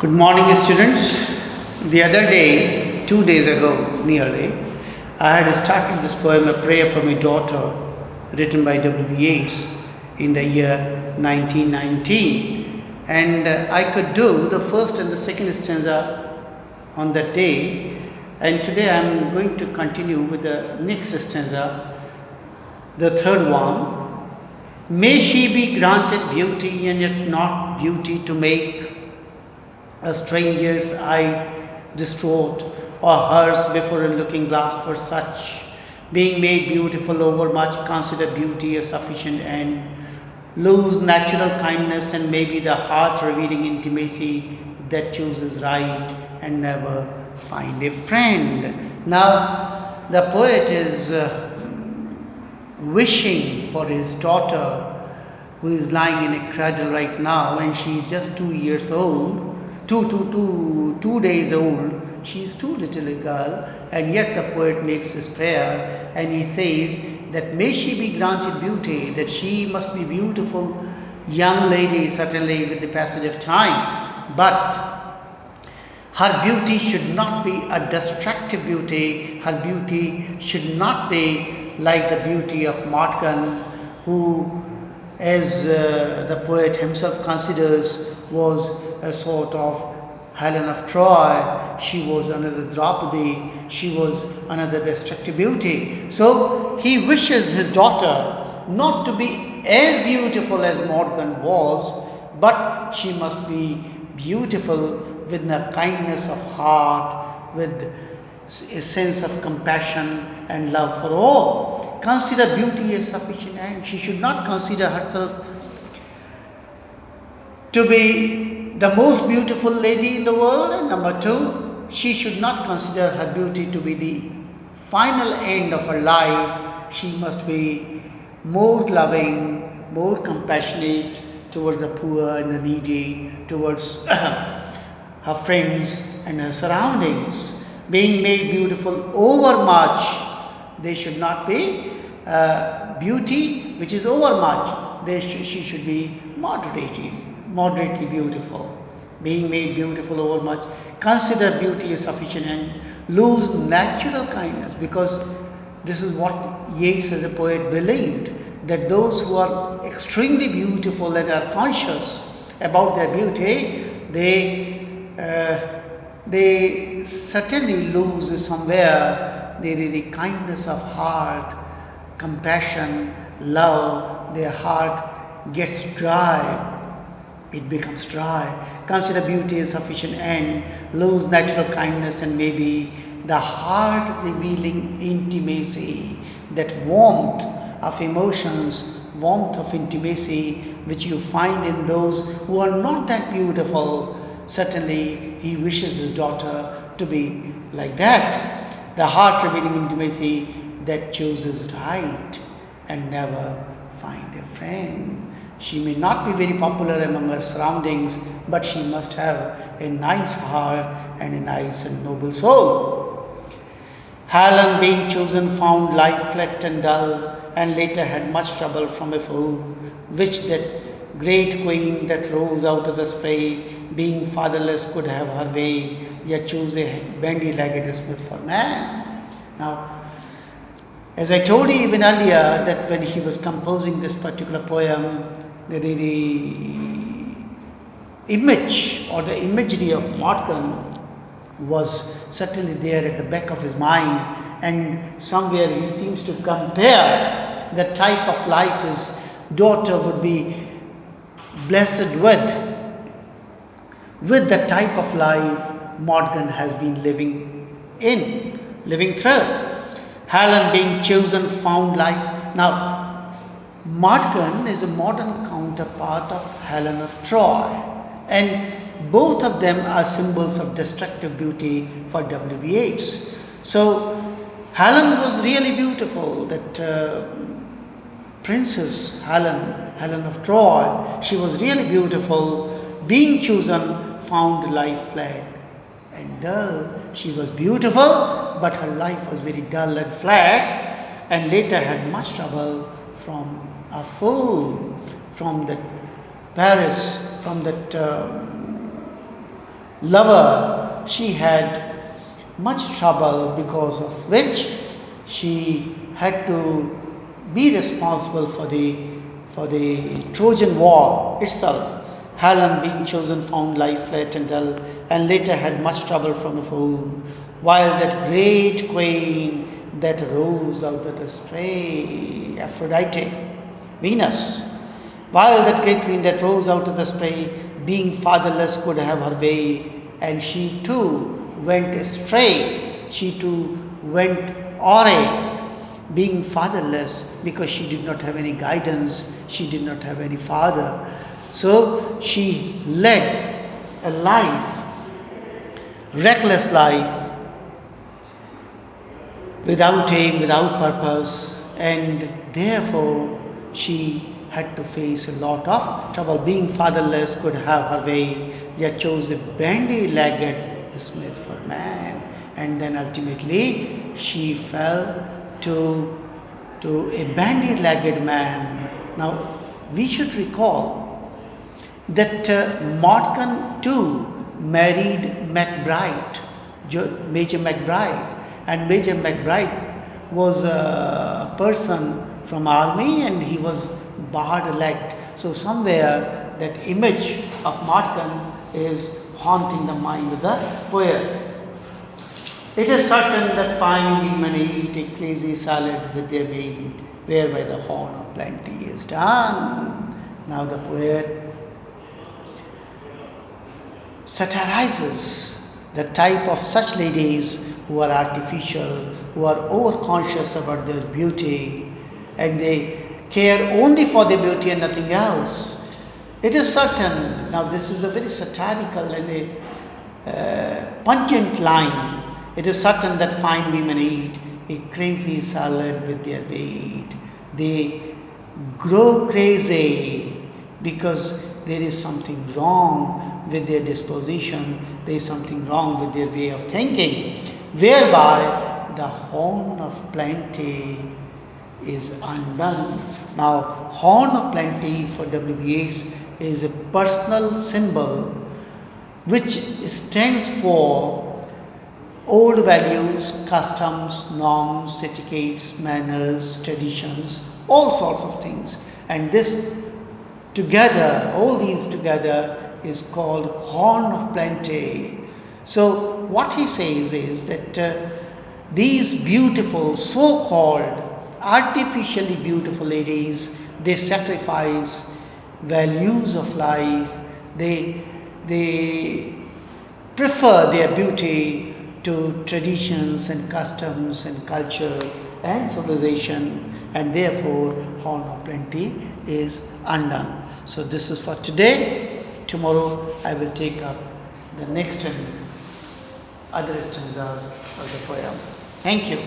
Good morning, students. The other day, 2 days ago nearly, I had started this poem, A Prayer for My Daughter, written by W. Yeats in the year 1919. And I could do the first and the second stanza on that day. And today I am going to continue with the next stanza, the third one. May she be granted beauty and yet not beauty to make a stranger's eye distraught, or hers before a looking glass for such. Being made beautiful overmuch, consider beauty a sufficient end. Lose natural kindness and maybe the heart revealing intimacy that chooses right and never find a friend. Now, the poet is wishing for his daughter who is lying in a cradle right now, and she is just 2 years old. 2 days old. She is too little a girl, and yet the poet makes this prayer and he says that may she be granted beauty, that she must be beautiful young lady certainly with the passage of time, but her beauty should not be a destructive beauty. Her beauty should not be like the beauty of Martgan, who, as the poet himself considers, was a sort of Helen of Troy. She was another Draupadi. She was another destructive beauty. So he wishes his daughter not to be as beautiful as Morgan was, but she must be beautiful with the kindness of heart, with a sense of compassion and love for all. Consider beauty as sufficient end. She should not consider herself to be the most beautiful lady in the world, and number two, she should not consider her beauty to be the final end of her life. She must be more loving, more compassionate towards the poor and the needy, towards her friends and her surroundings. Being made beautiful overmuch, they should not be beauty which is overmuch. She should be moderately beautiful. Being made beautiful overmuch, consider beauty a sufficient end. Lose natural kindness, because this is what Yeats as a poet believed, that those who are extremely beautiful and are conscious about their beauty, they certainly lose somewhere the kindness of heart, compassion, love. Their heart gets dry. It becomes dry. Consider beauty a sufficient end. Lose natural kindness and maybe the heart revealing intimacy, that warmth of emotions, warmth of intimacy which you find in those who are not that beautiful. Certainly he wishes his daughter to be like that. The heart revealing intimacy that chooses right and never find a friend. She may not be very popular among her surroundings, but she must have a nice heart and a nice and noble soul. Helen, being chosen, found life flat and dull, and later had much trouble from a foe, which that great queen that rose out of the spray, being fatherless, could have her way, yet chose a bandy-legged smith for man. Now, as I told you even earlier, that when he was composing this particular poem, the image or the imagery of Morgan was certainly there at the back of his mind, and somewhere he seems to compare the type of life his daughter would be blessed with the type of life Morgan has been living through. Helen, being chosen, found life. Now, Morgan is a modern counterpart of Helen of Troy, and both of them are symbols of destructive beauty for W. Yeats. So Helen was really beautiful, that Princess Helen of Troy, she was really beautiful. Being chosen, found life flat and dull. She was beautiful, but her life was very dull and flat, and later had much trouble from a fool, from that Paris, from that lover, she had much trouble, because of which she had to be responsible for the Trojan War itself. Helen, being chosen, found life flat and dull, and later had much trouble from a foe, while that great queen that rose out of the spray, Aphrodite, Venus, while that great queen that rose out of the spray, being fatherless, could have her way, and she too went astray, she too went awry, being fatherless, because she did not have any guidance, she did not have any father. So she led a life, reckless life, without aim, without purpose, and therefore she had to face a lot of trouble. Being fatherless, could have her way, yet chose a bandy-legged smith for man, and then ultimately she fell to a bandy-legged man. Now we should recall that Morgan too married McBride, Major McBride, and Major McBride was a person from army, and he was bard-elect. So somewhere that image of Morgan is haunting the mind of the poet. It is certain that fine women eat a crazy salad with their maid, whereby the horn of plenty is done. Now the poet satirizes the type of such ladies who are artificial, who are over-conscious about their beauty, and they care only for their beauty and nothing else. It is certain, now this is a very satirical and a pungent line. It is certain that fine women eat a crazy salad with their maid. They grow crazy because there is something wrong with their disposition, there is something wrong with their way of thinking, whereby the horn of plenty is undone. Now, horn of plenty for WBS is a personal symbol which stands for old values, customs, norms, etiquettes, manners, traditions, all sorts of things. And this together, all these together, is called horn of plenty. So what he says is that these beautiful, so-called artificially beautiful ladies, they sacrifice values of life, they prefer their beauty to traditions and customs and culture and civilization, and therefore horn of plenty is undone. So this is for today. Tomorrow I will take up the next and other stanzas of the poem. Thank you.